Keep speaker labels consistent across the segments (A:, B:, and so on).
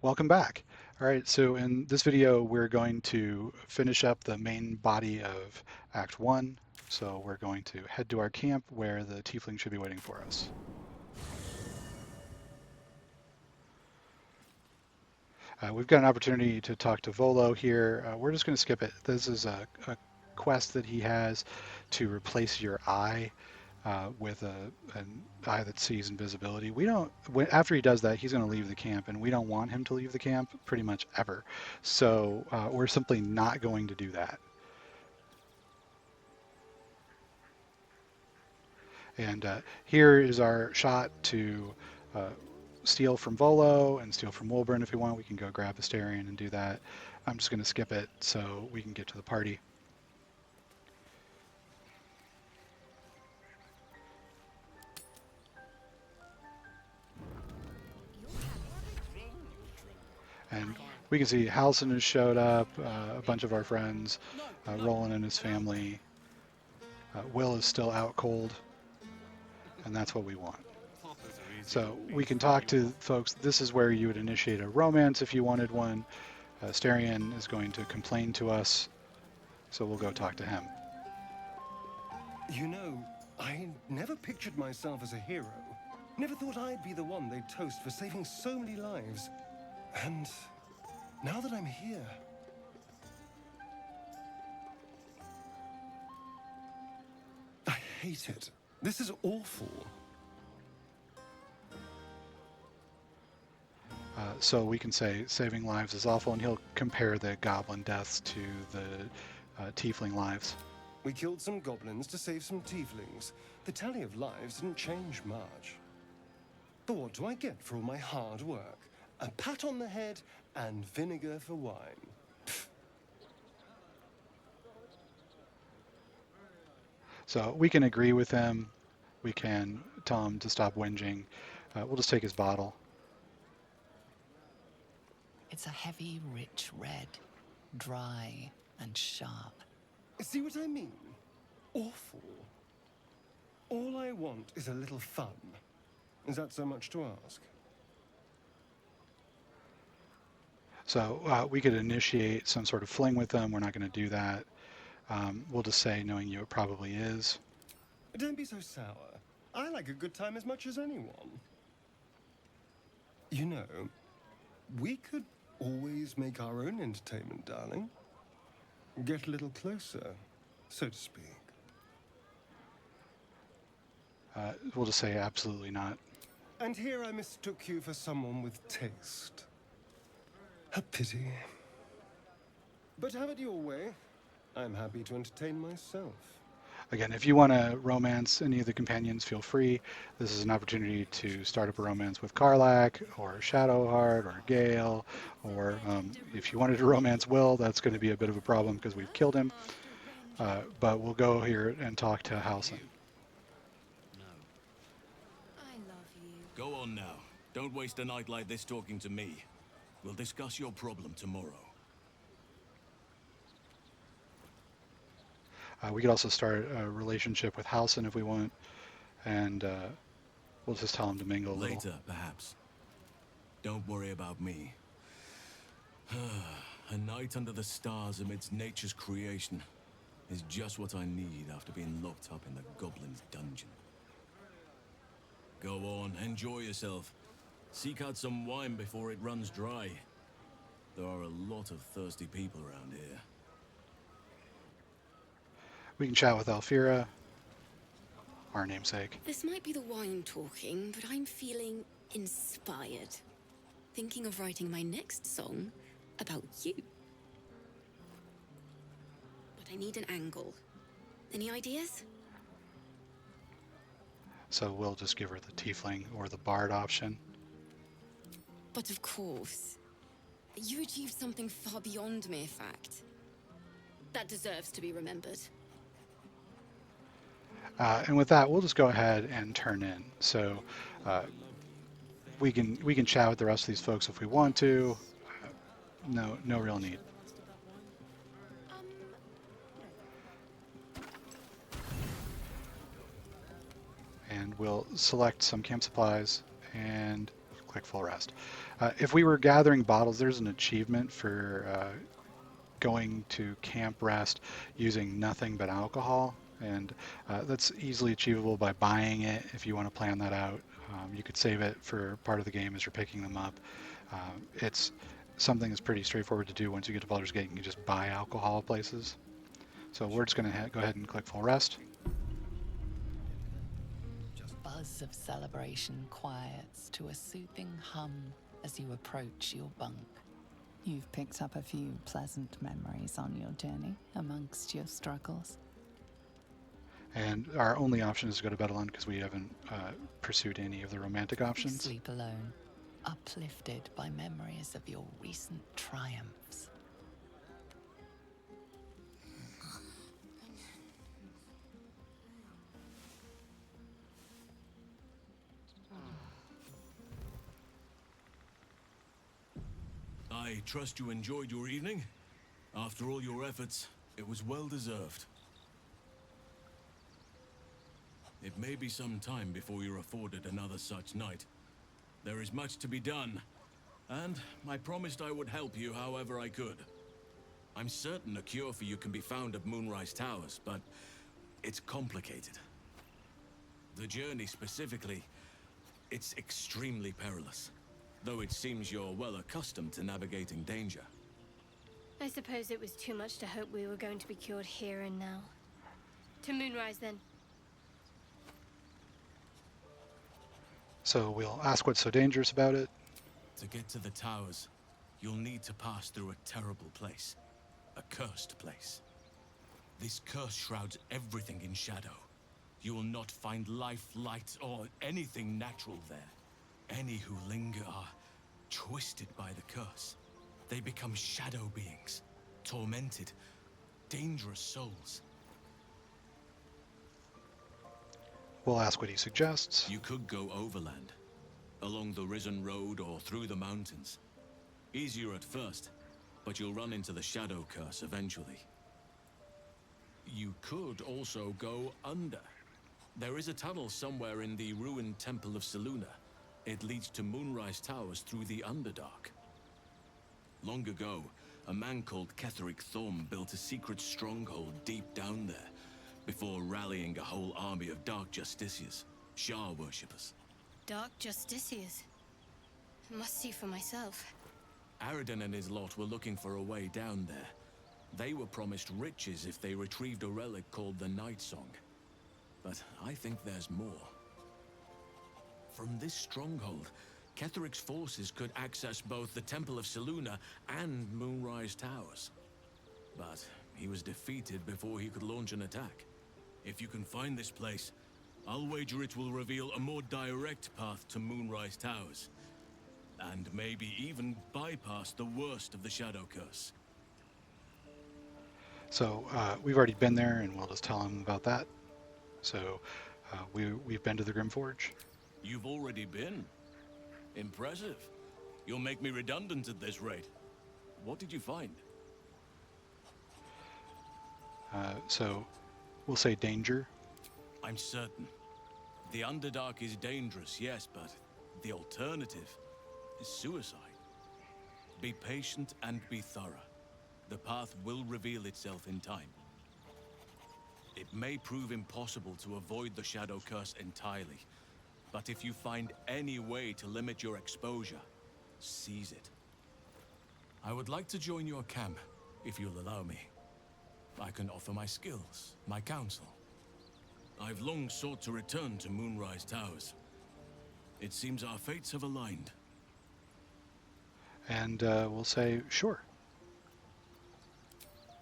A: Welcome back. All right, so in this video, we're going to finish up the main body of Act 1. So we're going to head to our camp where the tiefling should be waiting for us. We've got an opportunity to talk to Volo here. We're just going to skip it. This is a quest that he has to replace your eye with an eye that sees invisibility. We don't. After he does that, he's going to leave the camp, and we don't want him to leave the camp pretty much ever. So we're simply not going to do that. And here is our shot to uh, steal from Volo and steal from Wilburn if we want. We can go grab Asterion and do that. I'm just going to skip it so we can get to the party. And we can see Halson has showed up, a bunch of our friends, Roland and his family. Wyll is still out cold, and that's what we want. So we can talk to folks. This is where you would initiate a romance if you wanted one. Asterion is going to complain to us, so we'll go talk to him.
B: You know, I never pictured myself as a hero. Never thought I'd be the one they'd toast for saving so many lives. And now that I'm here... I hate it. This is awful.
A: So we can say saving lives is awful, and he'll compare the goblin deaths to the tiefling lives.
B: We killed some goblins to save some tieflings. The tally of lives didn't change much. But what do I get for all my hard work? A pat on the head and vinegar for wine. Pfft.
A: So we can agree with him. We can tell him to stop whinging. We'll just take his bottle.
C: It's a heavy, rich red, dry and sharp.
B: See what I mean? Awful. All I want is a little fun. Is that so much to ask?
A: So we could initiate some sort of fling with them. We're not going to do that. We'll just say, knowing you, it probably is.
B: Don't be so sour. I like a good time as much as anyone. You know, we could always make our own entertainment, darling. Get a little closer, so to speak.
A: We'll just say absolutely not.
B: And here I mistook you for someone with taste. A pity. But have it your way. I'm happy to entertain myself.
A: Again, if you want to romance any of the companions, feel free. This is an opportunity to start up a romance with Karlach, or Shadowheart, or Gale, or if you wanted to romance Wyll, that's going to be a bit of a problem because we've killed him. But we'll go here and talk to Halson.
D: Go on now. Don't waste a night like this talking to me. We'll discuss your problem tomorrow.
A: We could also start a relationship with Halson if we want, and we'll just tell him to mingle a little.
D: Later, perhaps. Don't worry about me. A night under the stars amidst nature's creation is just what I need after being locked up in the goblin's dungeon. Go on, enjoy yourself. Seek out some wine before it runs dry. There are a lot of thirsty people around here.
A: We can chat with Alfira, our namesake.
E: This might be the wine talking, but I'm feeling inspired. Thinking of writing my next song about you. But I need an angle. Any ideas?
A: So we'll just give her the tiefling or the bard option.
E: But of course, you achieved something far beyond mere fact. That deserves to be remembered.
A: And with that, we'll just go ahead and turn in. So we can chat with the rest of these folks if we want to. No real need. And we'll select some camp supplies and click full rest. If we were gathering bottles, there's an achievement for going to camp rest using nothing but alcohol, and that's easily achievable by buying it if you want to plan that out. You could save it for part of the game as you're picking them up. It's something that's pretty straightforward to do. Once you get to Baldur's Gate, you can just buy alcohol at places. So we're just going to go ahead and click full rest.
C: Buzz of celebration quiets to a soothing hum as you approach your bunk. You've picked up a few pleasant memories on your journey amongst your struggles.
A: And our only option is to go to bed alone because we haven't pursued any of the romantic
C: You
A: options.
C: sleep alone, uplifted by memories of your recent triumphs.
D: I trust you enjoyed your evening. After all your efforts, it was well deserved. It may be some time before you're afforded another such night. There is much to be done, and I promised I would help you however I could. I'm certain a cure for you can be found at Moonrise Towers, but it's complicated. The journey specifically, it's extremely perilous, though it seems you're well accustomed to navigating danger.
F: I suppose it was too much to hope we were going to be cured here and now. To Moonrise, then.
A: So we'll ask what's so dangerous about it.
D: To get to the towers, you'll need to pass through a terrible place. A cursed place. This curse shrouds everything in shadow. You will not find life, light, or anything natural there. Any who linger are twisted by the curse. They become shadow beings, tormented, dangerous souls.
A: We'll ask what he suggests.
D: You could go overland, along the Risen Road or through the mountains. Easier at first, but you'll run into the shadow curse eventually. You could also go under. There is a tunnel somewhere in the ruined Temple of Selûne. It leads to Moonrise Towers through the Underdark. Long ago, a man called Ketheric Thorm built a secret stronghold deep down there, before rallying a whole army of Dark Justiciars, Shah worshippers.
F: Dark Justiciars. Must see for myself.
D: Aradin and his lot were looking for a way down there. They were promised riches if they retrieved a relic called the Night Song. But I think there's more. From this stronghold, Ketheric's forces could access both the Temple of Selûne and Moonrise Towers. But he was defeated before he could launch an attack. If you can find this place, I'll wager it will reveal a more direct path to Moonrise Towers. And maybe even bypass the worst of the Shadow Curse.
A: So we've already been there, and we'll just tell him about that. So we've been to the Grim Forge.
D: You've already been? Impressive. You'll make me redundant at this rate. What did you find?
A: So we'll say danger.
D: I'm certain. The Underdark is dangerous, yes, but the alternative is suicide. Be patient and be thorough. The path will reveal itself in time. It may prove impossible to avoid the Shadow Curse entirely, but if you find any way to limit your exposure, seize it. I would like to join your camp, if you'll allow me. I can offer my skills, my counsel. I've long sought to return to Moonrise Towers. It seems our fates have aligned.
A: And we'll say, sure.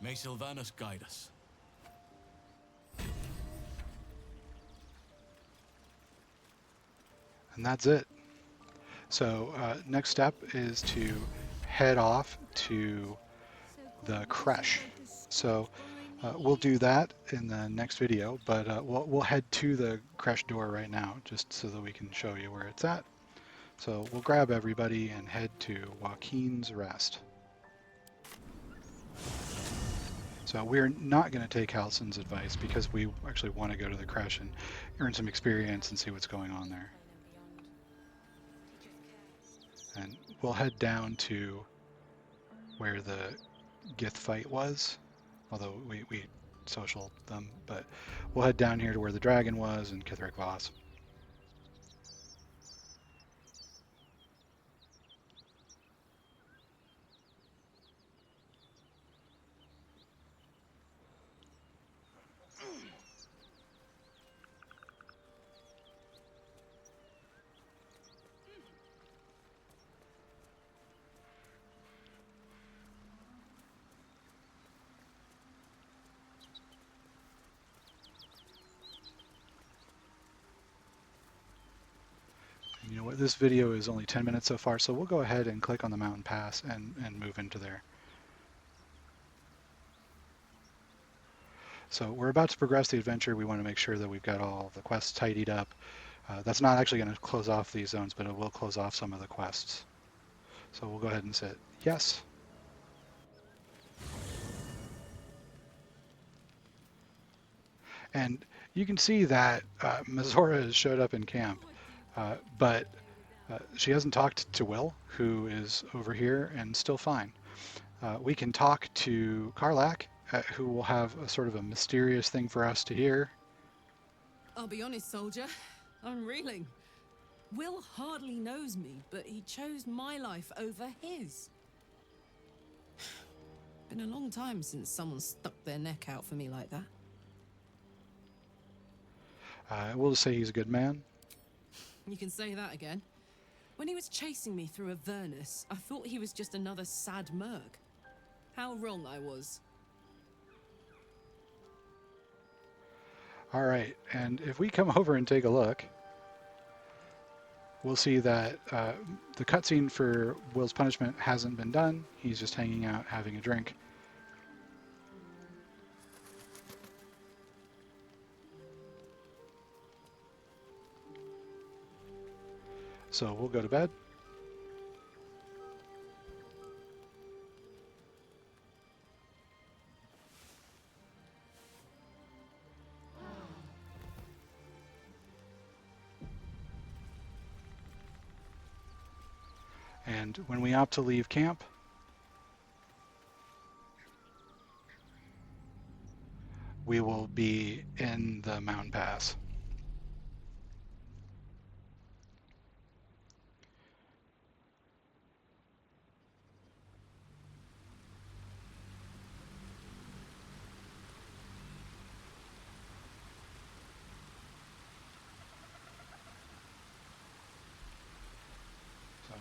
D: May Sylvanas guide us.
A: And that's it. So next step is to head off to the creche. So we'll do that in the next video, but we'll head to the creche door right now, just so that we can show you where it's at. So we'll grab everybody and head to Joaquin's Rest. So we're not going to take Halsin's advice because we actually want to go to the creche and earn some experience and see what's going on there. And we'll head down to where the Gith fight was, although we socialed them, but we'll head down here to where the dragon was and Kithric Voss. You know what, this video is only 10 minutes so far, so we'll go ahead and click on the mountain pass and move into there. So we're about to progress the adventure. We want to make sure that we've got all the quests tidied up. That's not actually going to close off these zones, but it will close off some of the quests. So we'll go ahead and say yes. And you can see that Mizora has showed up in camp, but she hasn't talked to Wyll, who is over here and still fine. We can talk to Karlach, who will have a sort of a mysterious thing for us to hear.
G: I'll be honest, soldier. I'm reeling. Wyll hardly knows me, but he chose my life over his. Been a long time since someone stuck their neck out for me like that.
A: We'll just say he's a good man.
G: You can say that again. When he was chasing me through Avernus, I thought he was just another sad merc. How wrong I was.
A: All right, and if we come over and take a look, we'll see that the cutscene for Wyll's punishment hasn't been done. He's just hanging out, having a drink. So we'll go to bed. And when we opt to leave camp, we will be in the mountain pass.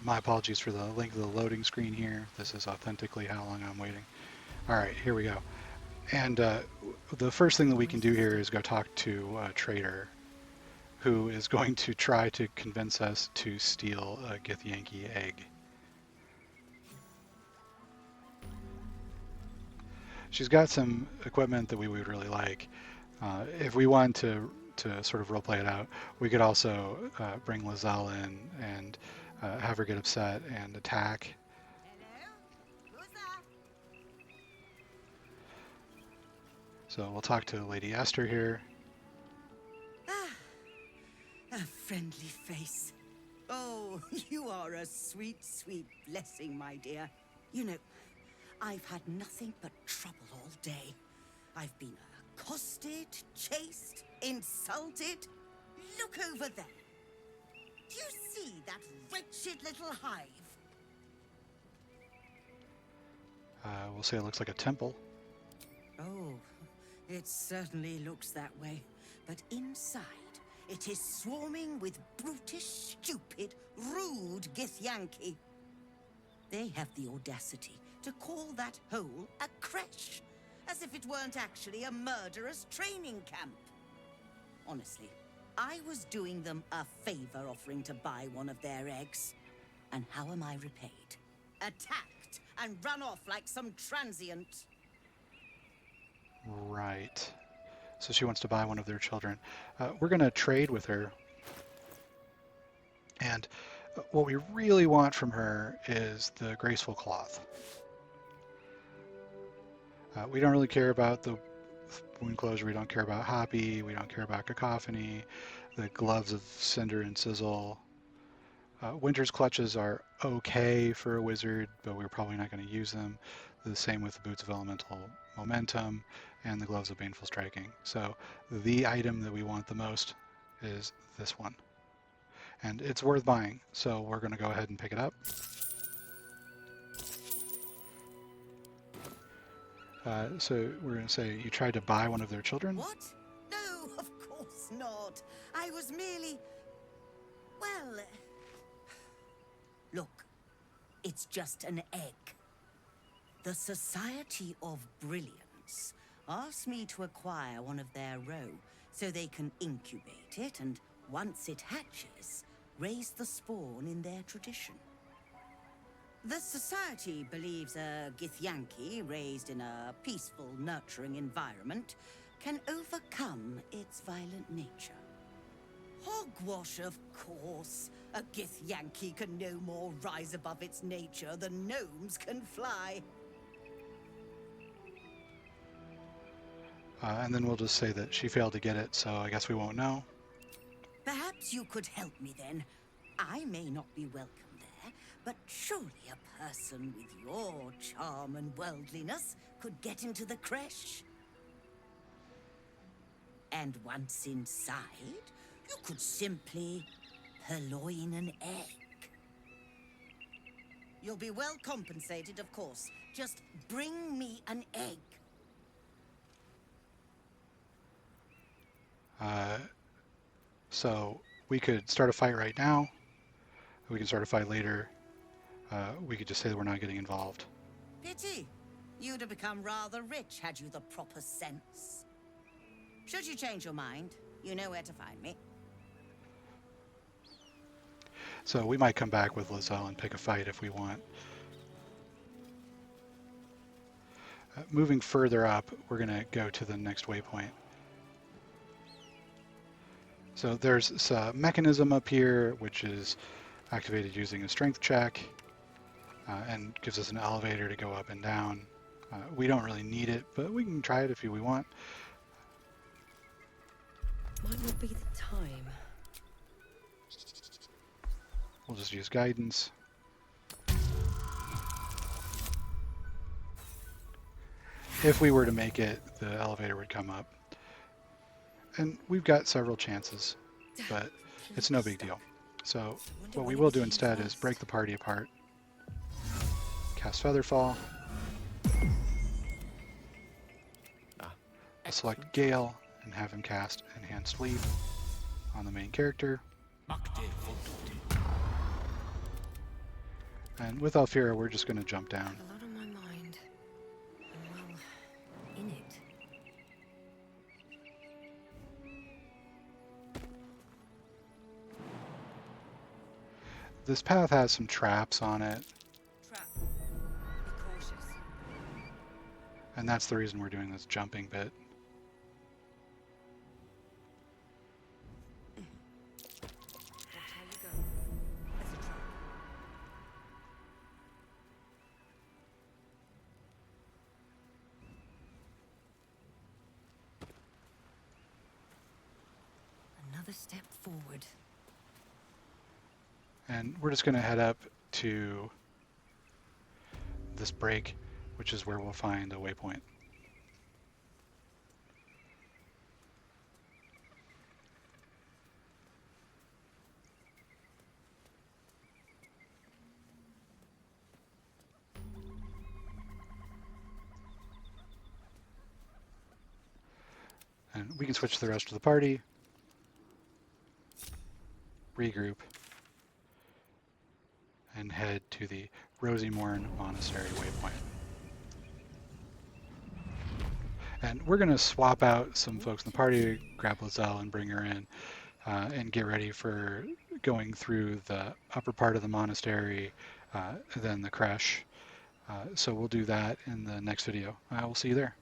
A: My apologies for the length of the loading screen here. This is authentically how long I'm waiting. All right, here we go. And the first thing that we can do here is go talk to Trader, who is going to try to convince us to steal a Githyanki egg. She's got some equipment that we would really like. If we want to sort of roleplay it out, we could also bring Lazelle in and have her get upset and attack.
H: Hello? Who's there?
A: So we'll talk to Lady Esther here.
H: A friendly face. Oh, you are a sweet, sweet blessing, my dear. You know, I've had nothing but trouble all day. I've been accosted, chased, insulted. Look over there. Do you see that wretched little hive?
A: We'll say it looks like a temple.
H: Oh, it certainly looks that way. But inside, it is swarming with brutish, stupid, rude Githyanki. They have the audacity to call that hole a creche, as if it weren't actually a murderous training camp. Honestly, I was doing them a favor offering to buy one of their eggs. And how am I repaid? Attacked and run off like some transient.
A: Right. So she wants to buy one of their children. We're going to trade with her. And what we really want from her is the graceful cloth. We don't really care about the wound closure. We don't care about Hoppy. We don't care about Cacophony. The gloves of Cinder and Sizzle. Winter's Clutches are okay for a wizard, but we're probably not going to use them. The same with the Boots of Elemental Momentum and the Gloves of Baneful Striking. So the item that we want the most is this one. And it's worth buying, so we're going to go ahead and pick it up. So we're going to say, you tried to buy one of their children?
H: What? No, of course not. I was merely... well... Look, it's just an egg. The Society of Brilliance asked me to acquire one of their roe so they can incubate it and, once it hatches, raise the spawn in their tradition. The Society believes a Githyanki raised in a peaceful, nurturing environment can overcome its violent nature. Hogwash, of course. A Githyanki can no more rise above its nature than gnomes can fly.
A: And then we'll just say that she failed to get it, so I guess we won't know.
H: Perhaps you could help me then. I may not be welcome there, but surely a person with your charm and worldliness could get into the creche. And once inside, you could simply purloin an egg. You'll be well compensated, of course. Just bring me an egg.
A: So we could start a fight right now. We can start a fight later. We could just say that we're not getting involved.
H: Pity. You'd have become rather rich had you the proper sense. Should you change your mind, you know where to find me.
A: So we might come back with Lizelle and pick a fight if we want. Moving further up, we're going to go to the next waypoint. So there's a mechanism up here, which is activated using a strength check, and gives us an elevator to go up and down. We don't really need it, but we can try it if we want.
I: Might not be the time.
A: We'll just use guidance. If we were to make it, the elevator would come up. And we've got several chances, but it's no big deal. So what we will do instead is break the party apart. Cast Featherfall. I'll select Gale and have him cast Enhanced Leap on the main character. And with Alfira, we're just going to jump down.
I: A lot on my mind. I'm well in it.
A: This path has some traps on it,
H: Trap. Be cautious.
A: and that's the reason we're doing this jumping bit.
H: Watch how you go. There's a trap.
I: Another step forward.
A: And we're just going to head up to this break, which is where we'll find a waypoint. And we can switch to the rest of the party, regroup, and head to the Rosymorn Monastery waypoint. And we're going to swap out some folks in the party, grab Lizelle and bring her in, and get ready for going through the upper part of the monastery, then the creche. So we'll do that in the next video. I will see you there.